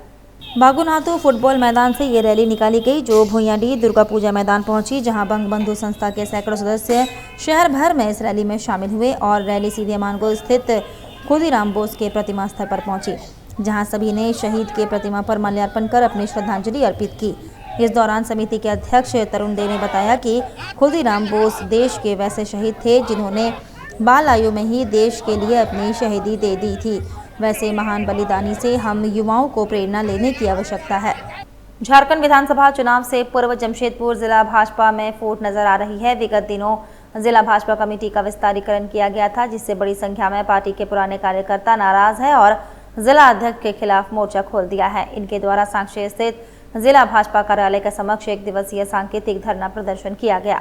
बागुनाथू फुटबॉल मैदान से ये रैली निकाली गई, जो भुइयांडीह दुर्गा पूजा मैदान पहुंची, जहां बंगबंधु संस्था के सैकड़ों सदस्य शहर भर में इस रैली में शामिल हुए और रैली सीधे मानगो स्थित खुदीराम बोस के प्रतिमा स्थल पर पहुंची, जहां सभी ने शहीद के प्रतिमा पर माल्यार्पण कर अपनी श्रद्धांजलि अर्पित की। इस दौरान समिति के अध्यक्ष तरुण दे ने बताया कि खुदीराम बोस देश के वैसे शहीद थे जिन्होंने बाल आयु में ही देश के लिए अपनी शहीदी दे दी थी। वैसे महान बलिदानी से हम युवाओं को प्रेरणा लेने की आवश्यकता है। झारखंड विधानसभा चुनाव से पूर्व जमशेदपुर जिला भाजपा में फूट नजर आ रही है। विगत दिनों जिला भाजपा कमेटी का विस्तारीकरण किया गया था, जिससे बड़ी संख्या में पार्टी के पुराने कार्यकर्ता नाराज है और जिला अध्यक्ष के खिलाफ मोर्चा खोल दिया है। इनके द्वारा सांक्षे स्थित जिला भाजपा कार्यालय के समक्ष 1 दिवसीय सांकेतिक धरना प्रदर्शन किया गया।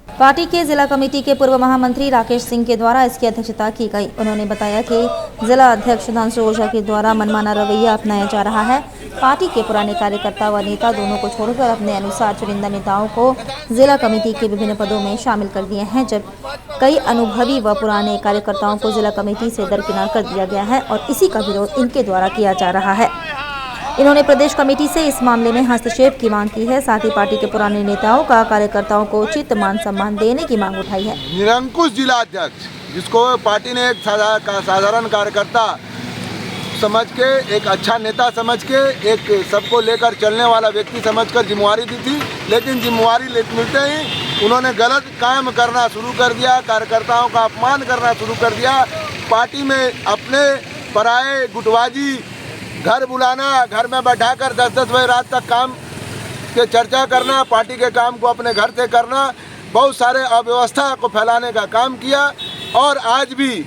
पार्टी के जिला कमेटी के पूर्व महामंत्री राकेश सिंह के द्वारा इसकी अध्यक्षता की गई। उन्होंने बताया कि जिला अध्यक्ष सुधांशु ओझा के द्वारा मनमाना रवैया अपनाया जा रहा है। पार्टी के पुराने कार्यकर्ता व नेता दोनों को छोड़कर अपने अनुसार चुनिंदा नेताओं को जिला कमेटी के विभिन्न पदों में शामिल कर दिए हैं, जब कई अनुभवी व पुराने कार्यकर्ताओं को जिला कमेटी से दरकिनार कर दिया गया है और इसी का विरोध इनके द्वारा किया जा रहा है। इन्होंने प्रदेश कमेटी से इस मामले में हस्तक्षेप की मांग की है। साथ ही पार्टी के पुराने नेताओं का कार्यकर्ताओं को उचित मान सम्मान देने की मांग उठाई है। निरंकुश जिला अध्यक्ष, जिसको पार्टी ने एक साधारण कार्यकर्ता समझ के, एक अच्छा नेता समझ के, एक सबको लेकर चलने वाला व्यक्ति समझकर जिम्मेवारी दी थी, लेकिन जिम्मेवारी मिलते ही उन्होंने गलत काम करना शुरू कर दिया, कार्यकर्ताओं का अपमान करना शुरू कर दिया। पार्टी में अपने पराये गुटबाजी, घर बुलाना, घर में बैठाकर 10-10 बजे रात तक काम के चर्चा करना, पार्टी के काम को अपने घर से करना, बहुत सारे अव्यवस्था को फैलाने का काम किया और आज भी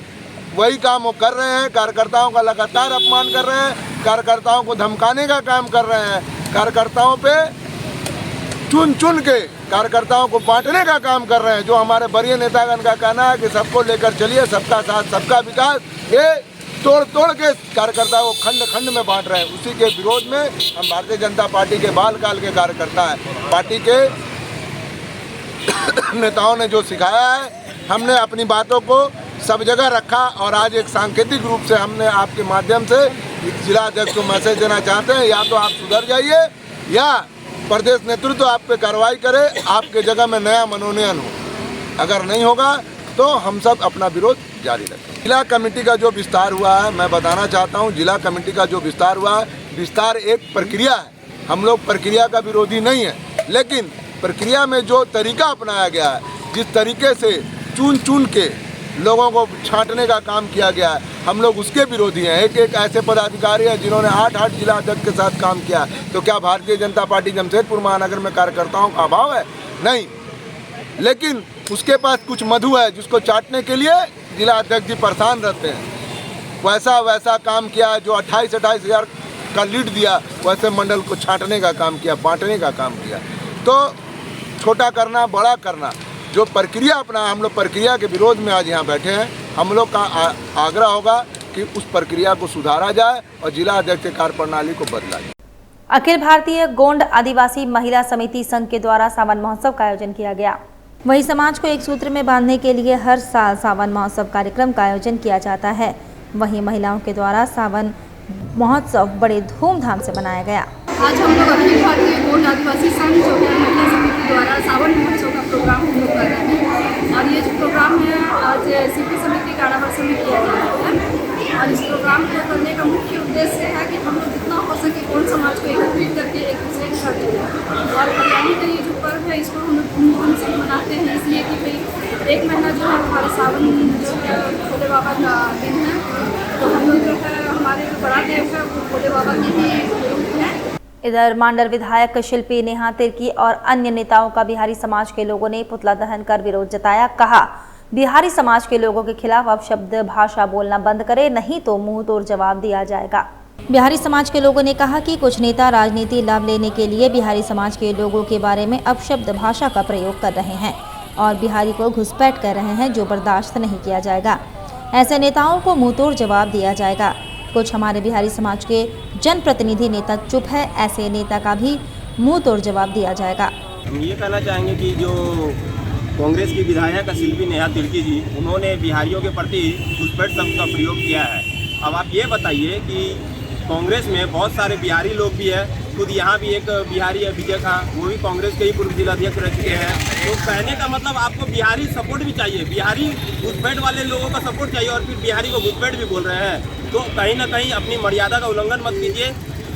वही काम वो कर रहे हैं। कार्यकर्ताओं का लगातार अपमान कर रहे हैं, कार्यकर्ताओं को धमकाने का काम कर रहे हैं, कार्यकर्ताओं पे चुन चुन के कार्यकर्ताओं को बांटने का काम कर रहे हैं। जो हमारे वरीय नेतागण का कहना है कि सबको लेकर चलिए, सबका साथ सबका विकास, ये तोड़ के कार्यकर्ताओं को खंड खंड में बांट रहे हैं। उसी के विरोध में हम भारतीय जनता पार्टी के बाल काल के कार्यकर्ता हैं। पार्टी के नेताओं ने जो सिखाया है, हमने अपनी बातों को सब जगह रखा और आज एक सांकेतिक रूप से हमने आपके माध्यम से जिला अध्यक्ष को मैसेज देना चाहते हैं, या तो आप सुधर जाइए या प्रदेश नेतृत्व आप पे कार्रवाई करे, आपके जगह में नया मनोनयन हो। अगर नहीं होगा तो हम सब अपना विरोध जारी रखें। जिला कमेटी का जो विस्तार हुआ है, मैं बताना चाहता हूं, जिला कमेटी का जो विस्तार हुआ है, विस्तार एक प्रक्रिया है। हम लोग प्रक्रिया का विरोधी नहीं है, लेकिन प्रक्रिया में जो तरीका अपनाया गया है, जिस तरीके से चुन चुन के लोगों को छांटने का काम किया गया है, हम लोग उसके विरोधी हैं। एक एक ऐसे पदाधिकारी हैं जिन्होंने 8 जिला अध्यक्ष के साथ काम किया है। तो क्या भारतीय जनता पार्टी जमशेदपुर महानगर में कार्यकर्ताओं का अभाव है? नहीं, लेकिन उसके पास कुछ मधु है जिसको चाटने के लिए जिला अध्यक्ष जी परेशान रहते हैं। वैसा काम किया जो 28 हज़ार का लीड दिया, वैसे मंडल को छांटने का काम किया, बांटने का काम किया। तो छोटा करना, बड़ा करना, जो प्रक्रिया अपना, हम लोग प्रक्रिया के विरोध में आज यहाँ बैठे हैं। हम लोग का आग्रह होगा कि उस प्रक्रिया को सुधारा जाए और जिला अध्यक्ष कार्यप्रणाली को बदला जाए। अखिल भारतीय गोंड आदिवासी महिला समिति संघ के द्वारा सावन महोत्सव का आयोजन किया गया। वहीं समाज को एक सूत्र में बांधने के लिए हर साल सावन महोत्सव कार्यक्रम का आयोजन किया जाता है। वहीं महिलाओं के द्वारा सावन महोत्सव बड़े धूमधाम से मनाया गया। आज हम लोग अखिल भारतीय गोंड आदिवासी संघ जो है महिला समिति द्वारा सावन महोत्सव का प्रोग्राम हम लोग कर रहे हैं और ये जो प्रोग्राम है आज सीपी समिति कारावास में किया जा रहा है। और इस प्रोग्राम को करने का मुख्य उद्देश्य है कि हम लोग जितना हो सके गोंड समाज को एकत्रित करके एक दूसरे के साथ जुड़े। और कल्याणी का ये जो पर्व है इसको हम लोग धूमधाम से मनाते हैं, इसलिए कि भाई एक महीना जो है हमारे सावन जो है भोले बाबा का दिन है। तो हम लोग जो है हमारे जो बड़ा देव है वो भोले बाबा की ही रूप है। इधर मांडर विधायक शिल्पी नेहा तिर्की और अन्य नेताओं का बिहारी समाज के लोगों ने पुतला दहन कर विरोध जताया। कहा, बिहारी समाज के लोगों के खिलाफ अब शब्द भाषा बोलना बंद करे, नहीं तो मुंह तोड़ जवाब दिया जाएगा। बिहारी समाज के लोगों ने कहा कि कुछ नेता राजनीति लाभ लेने के लिए बिहारी समाज के लोगों के बारे में अपशब्द भाषा का प्रयोग कर रहे हैं और बिहारी को घुसपैठ कर रहे हैं, जो बर्दाश्त नहीं किया जाएगा। ऐसे नेताओं को मुंह तोड़ जवाब दिया जाएगा। कुछ हमारे बिहारी समाज के जनप्रतिनिधि नेता चुप है, ऐसे नेता का भी मुंह तोड़ जवाब दिया जाएगा। हम ये कहना चाहेंगे कि जो कांग्रेस की विधायक शिल्पी नेहा तिर्की जी, उन्होंने बिहारियों के प्रति घुसपैठ शब्द का प्रयोग किया है। अब आप ये बताइए कि कांग्रेस में बहुत सारे बिहारी लोग भी है, खुद यहाँ भी एक बिहारी है विजय खां, वो भी कांग्रेस के ही पूर्व जिलाध्यक्ष रह चुके हैं। तो कहने का मतलब आपको बिहारी सपोर्ट भी चाहिए, बिहारी घुसपैठ वाले लोगों का सपोर्ट चाहिए और फिर बिहारी को घुसपैठ भी बोल रहे हैं। तो कहीं ना कहीं अपनी मर्यादा का उल्लंघन मत कीजिए,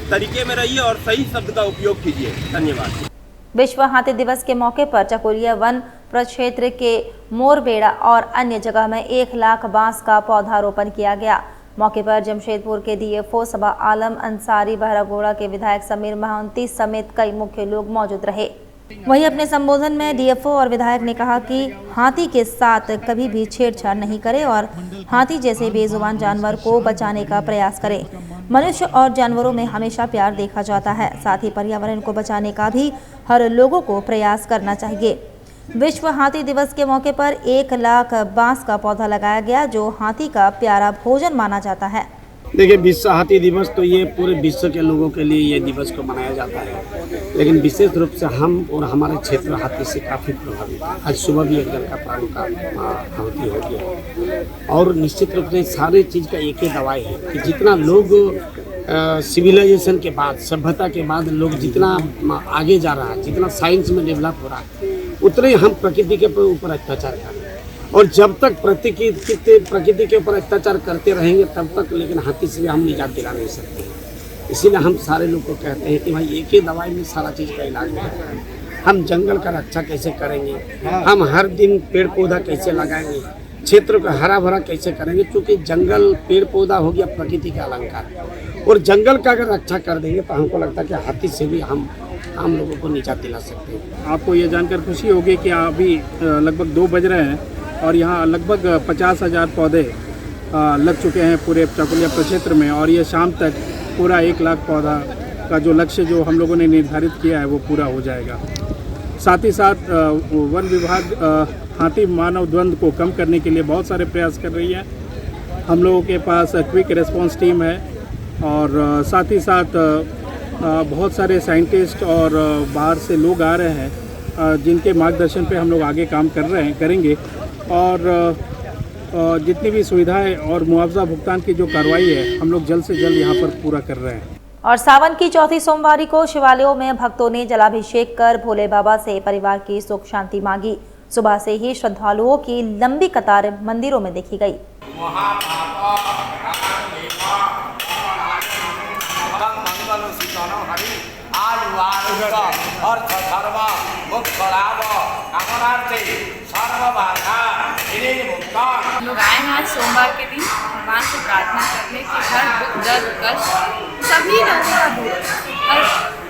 तरीके में रहिए और सही शब्द का उपयोग कीजिए। धन्यवाद। विश्व हाथी दिवस के मौके पर चकोरिया वन प्रक्षेत्र के मोरबेड़ा और अन्य जगह में 1 लाख बांस का पौधारोपण किया गया। मौके पर जमशेदपुर के डीएफओ सबा आलम अंसारी, बहरागोड़ा के विधायक समीर महांती समेत कई मुख्य लोग मौजूद रहे। वहीं अपने संबोधन में डीएफओ और विधायक ने कहा कि हाथी के साथ कभी भी छेड़छाड़ नहीं करें और हाथी जैसे बेजुबान जानवर को बचाने का प्रयास करें। मनुष्य और जानवरों में हमेशा प्यार देखा जाता है, साथ ही पर्यावरण को बचाने का भी हर लोगों को प्रयास करना चाहिए। विश्व हाथी दिवस के मौके पर 1 लाख बांस का पौधा लगाया गया, जो हाथी का प्यारा भोजन माना जाता है। देखिए, विश्व हाथी दिवस तो ये पूरे विश्व के लोगों के लिए ये दिवस को मनाया जाता है, लेकिन विशेष रूप से हम और हमारे क्षेत्र हाथी से काफ़ी प्रभावित है। आज सुबह भी एक जन का प्राण का आहुति हो गया और निश्चित रूप से सारी चीज़ का एक ही दवाई है कि जितना लोग सिविलाइजेशन के बाद, सभ्यता के बाद लोग जितना आगे जा रहा है, जितना साइंस में डेवलप हो रहा है, उतने हम प्रकृति के ऊपर अत्याचार कर रहे हैं। और जब तक प्रकृति के ऊपर अत्याचार करते रहेंगे तब तक लेकिन हाथी से हम निजात दिला नहीं सकते हैं। इसीलिए हम सारे लोग को कहते हैं कि भाई एक ही दवाई में सारा चीज़ का इलाज होता है। हम जंगल का रक्षा कैसे करेंगे, हम हर दिन पेड़ पौधा कैसे लगाएंगे, क्षेत्र को हरा भरा कैसे करेंगे, क्योंकि जंगल पेड़ पौधा हो गया प्रकृति का अलंकार। और जंगल का अगर रक्षा कर देंगे तो हमको लगता है कि हाथी से भी हम आम लोगों को निजात दिला सकते हैं। आपको ये जानकर खुशी होगी कि अभी लगभग 2 बज रहे हैं और यहाँ लगभग 50,000 पौधे लग चुके हैं पूरे चकोरिया प्रक्षेत्र में, और ये शाम तक पूरा 1 लाख पौधा का जो लक्ष्य जो हम लोगों ने निर्धारित किया है वो पूरा हो जाएगा। साथ ही साथ वन विभाग हाथी मानव द्वंद्व को कम करने के लिए बहुत सारे प्रयास कर रही है। हम लोगों के पास क्विक रिस्पांस टीम है और साथ ही साथ बहुत सारे साइंटिस्ट और बाहर से लोग आ रहे हैं जिनके मार्गदर्शन पे हम लोग आगे काम करेंगे और जितनी भी सुविधाएं और मुआवजा भुगतान की जो कार्रवाई है हम लोग जल्द से जल्द यहाँ पर पूरा कर रहे हैं। और सावन की चौथी सोमवारी को शिवालयों में भक्तों ने जलाभिषेक कर भोले बाबा से परिवार की सुख शांति मांगी। सुबह से ही श्रद्धालुओं की लंबी कतार मंदिरों में देखी गई। हम लोग आज सोमवार के दिन भगवान से प्रार्थना कर ले कि हर दुख दर्द कष्ट सभी लोगों का दूर और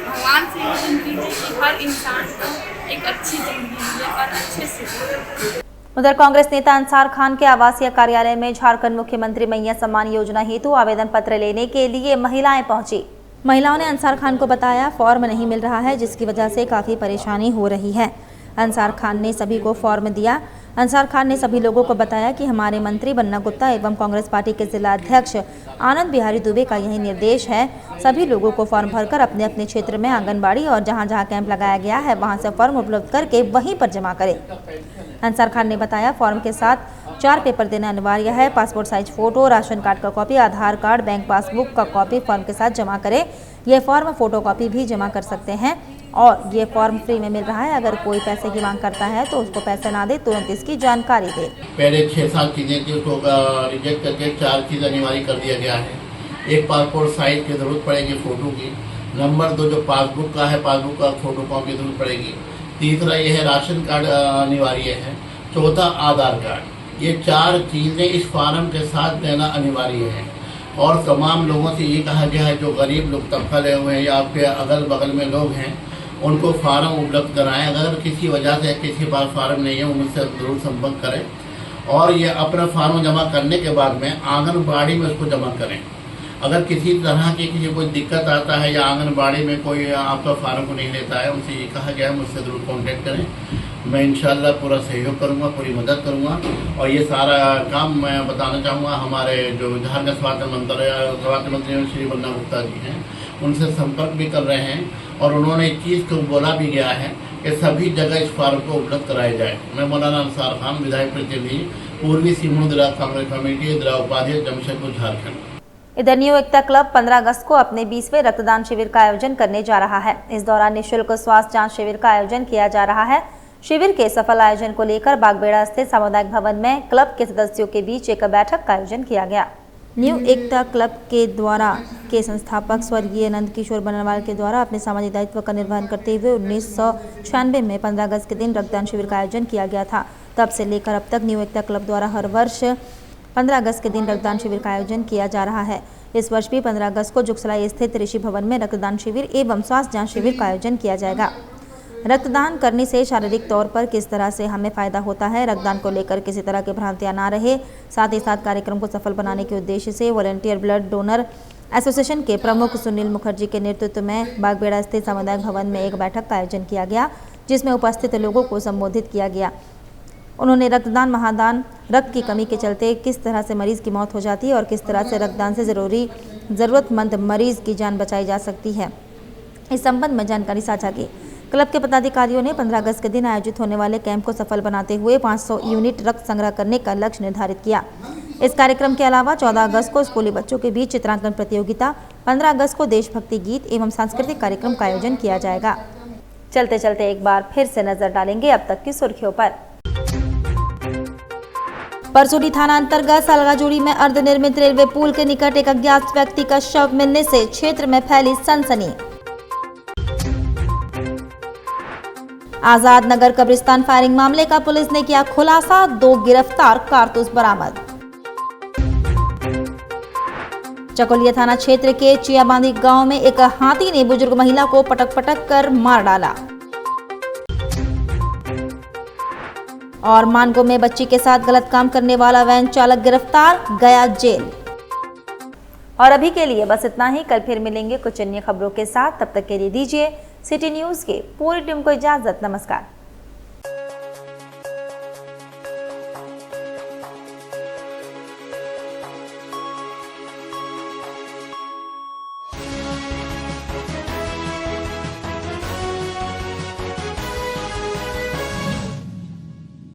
भगवान से ये विनती है कि हर इंसान को एक अच्छी जिंदगी मिले और अच्छे से जिए। उधर कांग्रेस नेता अंसार खान के आवासीय कार्यालय में झारखंड मुख्यमंत्री मैया सम्मान योजना हेतु आवेदन पत्र लेने के लिए महिलाएं पहुंची। महिलाओं ने अंसार खान को बताया फॉर्म नहीं मिल रहा है, जिसकी वजह से काफ़ी परेशानी हो रही है। अंसार खान ने सभी को फॉर्म दिया। अंसार खान ने सभी लोगों को बताया कि हमारे मंत्री बन्ना गुप्ता एवं कांग्रेस पार्टी के जिला अध्यक्ष आनंद बिहारी दुबे का यही निर्देश है, सभी लोगों को फॉर्म भरकर अपने अपने क्षेत्र में आंगनबाड़ी और जहां जहां कैंप लगाया गया है वहां से फॉर्म उपलब्ध करके वहीं पर जमा करें। अंसार खान ने बताया फॉर्म के साथ 4 पेपर देना अनिवार्य है। Passport size photo, ration card का कॉपी, आधार कार्ड, बैंक पासबुक का कॉपी फॉर्म के साथ जमा करें। ये फॉर्म फोटो कॉपी भी जमा कर सकते हैं और ये फॉर्म फ्री में मिल रहा है। अगर कोई पैसे की मांग करता है तो उसको पैसे ना दे, तुरंत इसकी जानकारी दे। पहले 6 चीज़ें थी उसको रिजेक्ट करके 4 चीज़ अनिवार्य कर दिया गया है। एक पासपोर्ट साइज की जरूरत पड़ेगी फोटो की। नंबर 2 जो पासबुक का है, पासबुक का फोटो कॉपी की जरूरत पड़ेगी। तीसरा ये है राशन कार्ड अनिवार्य है। चौथा आधार कार्ड। ये 4 चीज़ें इस फॉर्म के साथ देना अनिवार्य है। और तमाम लोगों से ये कहा गया है जो गरीब लोग तबका ले हुए हैं या आपके अगल बगल में लोग हैं उनको फार्म उपलब्ध कराएं। अगर किसी वजह से किसी पास फार्म नहीं है उनसे जरूर संपर्क करें और ये अपना फार्म जमा करने के बाद में आंगनबाड़ी में उसको जमा करें। अगर किसी तरह की किसी कोई दिक्कत आता है या आंगनबाड़ी में कोई आपका फार्म को नहीं लेता है, उनसे ये कहा गया है मुझसे ज़रूर कांटेक्ट करें। मैं इंशाल्लाह पूरा सहयोग करूंगा, पूरी मदद करूंगा। और ये सारा काम मैं बताना चाहूँगा हमारे जो झारखंड स्वास्थ्य मंत्री श्री बन्ना गुप्ता जी हैं, उनसे संपर्क भी कर रहे हैं और उन्होंने इस चीज़ को बोला भी गया है कि सभी जगह इस फार्म को उपलब्ध कराया जाए। मैं मौलाना अंसार खान, विधायक प्रतिनिधि, पूर्वी सिंहभूम जिला कांग्रेस कमेटी, जिला उपाध्यक्ष, जमशेदपुर, झारखंड। इधर न्यू एकता क्लब 15 अगस्त को अपने 20वें रक्तदान शिविर का आयोजन करने जा रहा है। इस दौरान निःशुल्क स्वास्थ्य जांच शिविर का आयोजन किया जा रहा है। शिविर के सफल आयोजन को लेकर बागबेड़ा स्थित सामुदायिक भवन में क्लब के सदस्यों के बीच एक बैठक का आयोजन किया गया। न्यू एकता क्लब के द्वारा के संस्थापक स्वर्गीय नंद किशोर बनवाल के द्वारा अपने सामाजिक दायित्व का निर्वहन करते हुए 1996 में 15 अगस्त के दिन रक्तदान शिविर का आयोजन किया गया था। तब से लेकर अब तक न्यू एकता क्लब द्वारा हर वर्ष 15 अगस्त के दिन रक्तदान शिविर का आयोजन किया जा रहा है। इस वर्ष भी 15 अगस्त को जुगसलाई स्थित ऋषि भवन में रक्तदान शिविर एवं स्वास्थ्य जांच शिविर का आयोजन किया जाएगा। रक्तदान करने से शारीरिक तौर पर किस तरह से हमें फायदा होता है, रक्तदान को लेकर किसी तरह की भ्रांतियां ना रहे, साथ ही साथ कार्यक्रम को सफल बनाने के उद्देश्य से वॉलंटियर ब्लड डोनर एसोसिएशन के प्रमुख सुनील मुखर्जी के नेतृत्व में बागबेड़ा स्थित सामुदायिक भवन में एक बैठक का आयोजन किया गया, जिसमें उपस्थित लोगों को संबोधित किया गया। उन्होंने रक्तदान महादान, रक्त की कमी के चलते किस तरह से मरीज की मौत हो जाती है और किस तरह से रक्तदान से ज़रूरतमंद मरीज की जान बचाई जा सकती है, इस संबंध में जानकारी साझा की। क्लब के पदाधिकारियों ने 15 अगस्त के दिन आयोजित होने वाले कैंप को सफल बनाते हुए 500 यूनिट रक्त संग्रह करने का लक्ष्य निर्धारित किया। इस कार्यक्रम के अलावा 14 अगस्त को स्कूली बच्चों के बीच चित्रांकन प्रतियोगिता, 15 अगस्त को देशभक्ति गीत एवं सांस्कृतिक कार्यक्रम का आयोजन किया जाएगा। चलते चलते एक बार फिर से नजर डालेंगे अब तक की सुर्खियों पर। परसोटी थाना अंतर्गत सलगाजोड़ी में अर्धनिर्मित रेलवे पुल के निकट एक अज्ञात व्यक्ति का शव मिलने से क्षेत्र में फैली सनसनी। आजाद नगर कब्रिस्तान फायरिंग मामले का पुलिस ने किया खुलासा, 2 गिरफ्तार, कारतूस बरामद। चकोलिया थाना क्षेत्र के चियाबांदी गांव में एक हाथी ने बुजुर्ग महिला को पटक पटक कर मार डाला। और मानगो में बच्ची के साथ गलत काम करने वाला वैन चालक गिरफ्तार, गया जेल। और अभी के लिए बस इतना ही। कल फिर मिलेंगे कुछ अन्य खबरों के साथ। तब तक के लिए दीजिए सिटी न्यूज के पूरी टीम को इजाजत। नमस्कार।